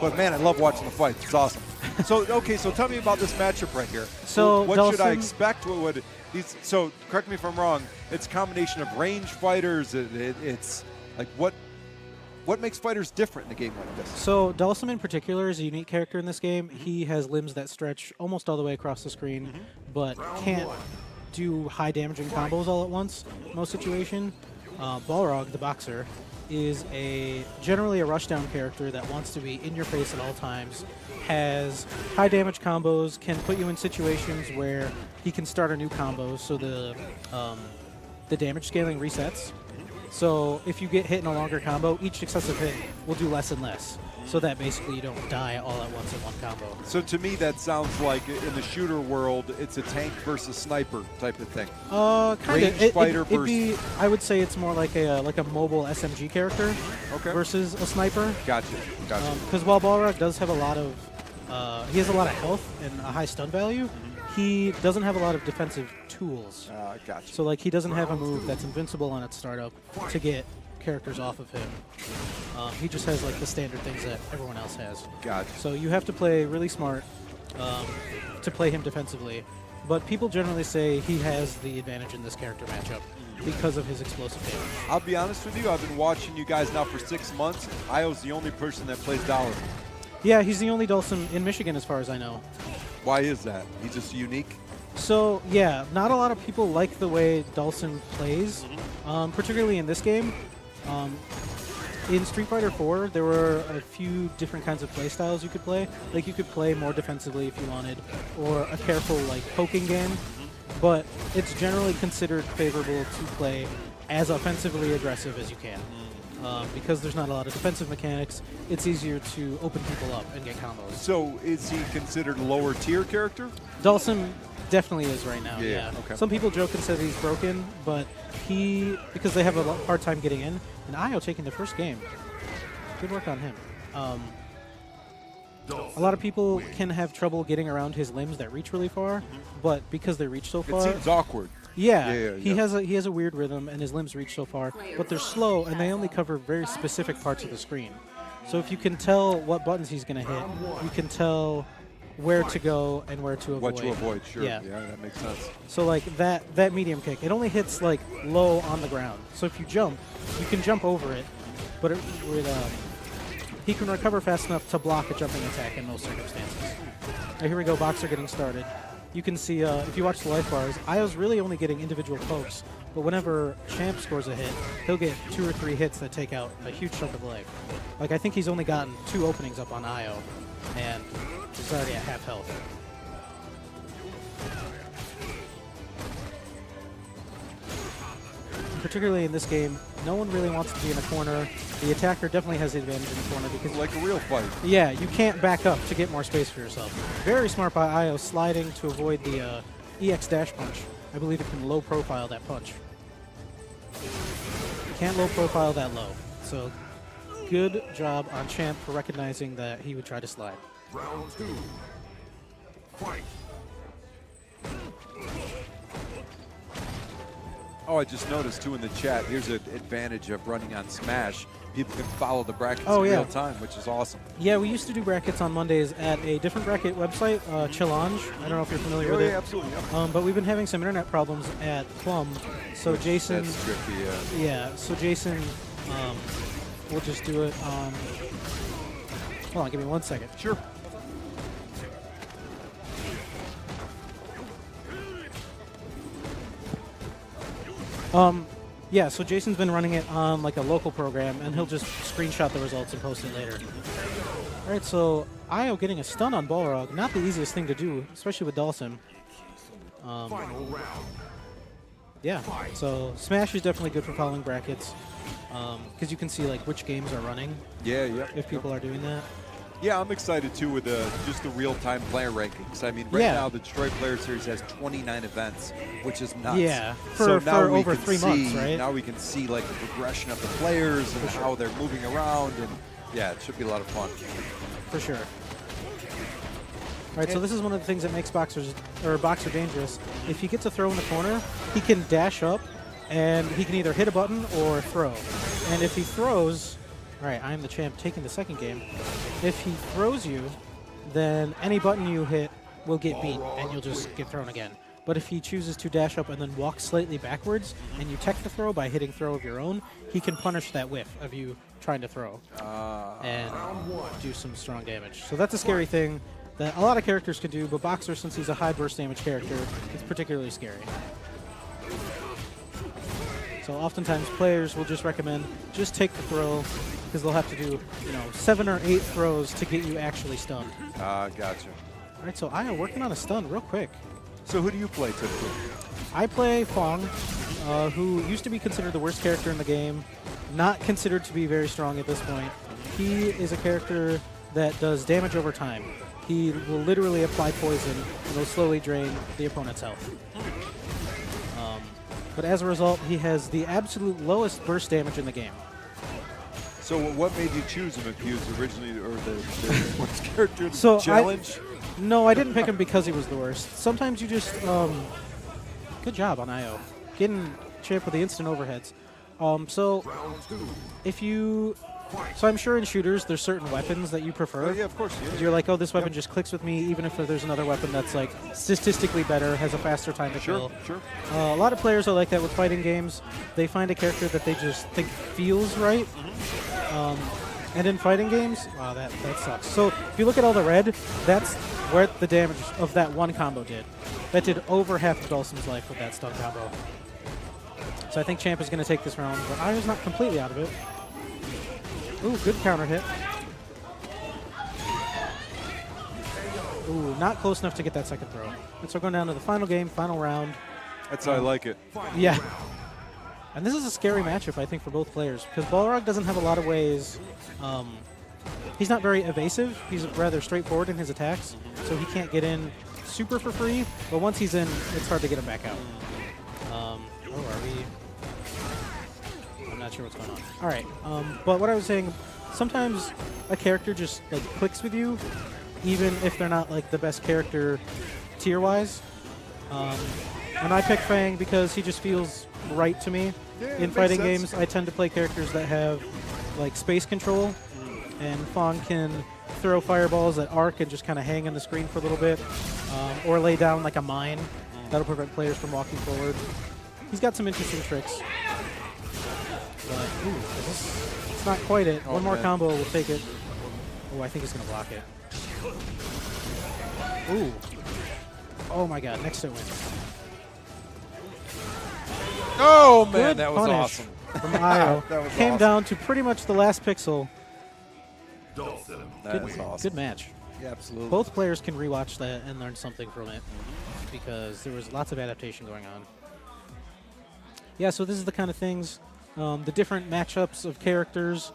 But man, I love watching the fights. It's awesome. So okay, so tell me about this matchup right here. So what Dhlasim, should I expect? What would these? So correct me if I'm wrong. It's a combination of range fighters. It's like what makes fighters different in a game like this? So Dhlasim in particular is a unique character in this game. He has limbs that stretch almost all the way across the screen, but can't do high damaging combos all at once in most situation. Balrog, the boxer, is generally a rushdown character that wants to be in your face at all times, has high damage combos, can put you in situations where he can start a new combo, so the damage scaling resets. So if you get hit in a longer combo, each successive hit will do less and less, so that basically you don't die all at once in one combo. So to me, that sounds like in the shooter world, it's a tank versus sniper type of thing. Kind of. Fighter versus. I would say it's more like a mobile SMG character versus a sniper. Gotcha. Because while Balrog does have a lot of, he has a lot of health and a high stun value, he doesn't have a lot of defensive tools. Gotcha. So like he doesn't have a move that's invincible on its startup to get characters off of him. He just has like the standard things that everyone else has. Gotcha. So you have to play really smart to play him defensively. But people generally say he has the advantage in this character matchup because of his explosive damage. I'll be honest with you, I've been watching you guys now for 6 months. Io's the only person that plays Dhlasim. Yeah, he's the only Dhalsim in Michigan as far as I know. Why is that? He's just unique? So, yeah, not a lot of people like the way Dhalsim plays, particularly in this game. In Street Fighter 4, there were a few different kinds of play styles you could play. Like, you could play more defensively if you wanted, or a careful, like, poking game. But it's generally considered favorable to play as offensively aggressive as you can. Because there's not a lot of defensive mechanics, it's easier to open people up and get combos. So is he considered a lower tier character? Dhalsim definitely is right now, yeah. Okay. Some people joke and say that he's broken, but because they have a hard time getting in, and Io taking the first game. Good work on him. A lot of people can have trouble getting around his limbs that reach really far, but because they reach so far... It seems awkward. Yeah, he has a weird rhythm, and his limbs reach so far, but they're slow, and they only cover very specific parts of the screen. So if you can tell what buttons he's going to hit, you can tell where to go and where to avoid. What to avoid, sure. Yeah, that makes sense. So like that medium kick, it only hits like low on the ground. So if you jump, you can jump over it, but he can recover fast enough to block a jumping attack in most circumstances. Now, here we go, Boxer getting started. You can see, if you watch the life bars, Io's really only getting individual pokes, but whenever Champ scores a hit, he'll get 2 or 3 hits that take out a huge chunk of life. Like, I think he's only gotten 2 openings up on Io, and he's already at half health. Particularly in this game, no one really wants to be in a corner. The attacker definitely has the advantage in the corner because... Like a real fight. Yeah, you can't back up to get more space for yourself. Very smart by Io sliding to avoid the EX dash punch. I believe it can low profile that punch. You can't low profile that low. So good job on Champ for recognizing that he would try to slide. Round 2. Fight. Oh, I just noticed, too, in the chat, here's an advantage of running on Smash. People can follow the brackets in real time, which is awesome. Yeah, we used to do brackets on Mondays at a different bracket website, HighScoreLounge. I don't know if you're familiar with it. Yeah, absolutely. Yeah. But we've been having some internet problems at Plum. So Jason... That's tricky, yeah. Yeah, so Jason will just do it on... Hold on, give me 1 second. Sure. Yeah, so Jason's been running it on like a local program, and he'll just screenshot the results and post it later. All right, so Io getting a stun on Balrog, not the easiest thing to do, especially with Dhalsim. Yeah, so Smash is definitely good for following brackets, because you can see like which games are running. Yeah. If people are doing that. Yeah, I'm excited too with just the real-time player rankings. I mean, right now the Detroit Player Series has 29 events, which is nuts. Yeah, so now for over 3 months, right? Now we can see like the progression of the players and how they're moving around, and yeah, it should be a lot of fun. For sure. All right, so this is one of the things that makes Boxer dangerous. If he gets a throw in the corner, he can dash up, and he can either hit a button or throw. And if he throws, All right, I am the champ taking the second game. If he throws you, then any button you hit will get beat, and you'll just get thrown again. But if he chooses to dash up and then walk slightly backwards, and you tech the throw by hitting throw of your own, he can punish that whiff of you trying to throw and do some strong damage. So that's a scary thing that a lot of characters can do, but Boxer, since he's a high burst damage character, it's particularly scary. So oftentimes players will just recommend just take the throw, because they'll have to do 7 or 8 throws to get you actually stunned. Gotcha. All right, so I am working on a stun real quick. So who do you play typically? I play Fong, who used to be considered the worst character in the game, not considered to be very strong at this point. He is a character that does damage over time. He will literally apply poison and will slowly drain the opponent's health. But as a result, he has the absolute lowest burst damage in the game. So what made you choose him if he was originally the worst character in the So challenge? No, I didn't pick him because he was the worst. Sometimes you just, good job on IO. Getting champ with the instant overheads. So I'm sure in shooters there's certain weapons that you prefer. Oh, yeah, of course. Yeah. You're like, oh, this weapon just clicks with me, even if there's another weapon that's like statistically better, has a faster time to kill. Sure. A lot of players are like that with fighting games. They find a character that they just think feels right. And in fighting games, wow, that sucks. So if you look at all the red, that's where the damage of that one combo did. That did over half of Dhalsim's life with that stun combo. So I think Champ is going to take this round, but Io's not completely out of it. Ooh, good counter hit. Ooh, not close enough to get that second throw. And so we're going down to the final game, final round. That's how I like it. Yeah. And this is a scary matchup, I think, for both players, because Balrog doesn't have a lot of ways. He's not very evasive. He's rather straightforward in his attacks, so he can't get in super for free. But once he's in, it's hard to get him back out. Are we? I'm not sure what's going on. All right. But what I was saying, sometimes a character just like clicks with you, even if they're not like the best character tier-wise. And I pick Fang because he just feels right to me. Yeah, in fighting games, I tend to play characters that have like space control, and Fong can throw fireballs that arc and just kind of hang on the screen for a little bit, or lay down like a mine. That'll prevent players from walking forward. He's got some interesting tricks. But, ooh, it's not quite it. One more combo will take it. Oh, I think he's going to block it. Ooh. Oh my god, next hit win. Oh man, Good that was punish awesome. From IO. That was Came awesome. down to pretty much the last pixel. That was awesome. Good match. Yeah, absolutely. Both players can rewatch that and learn something from it, because there was lots of adaptation going on. Yeah, so this is the kind of things, the different matchups of characters.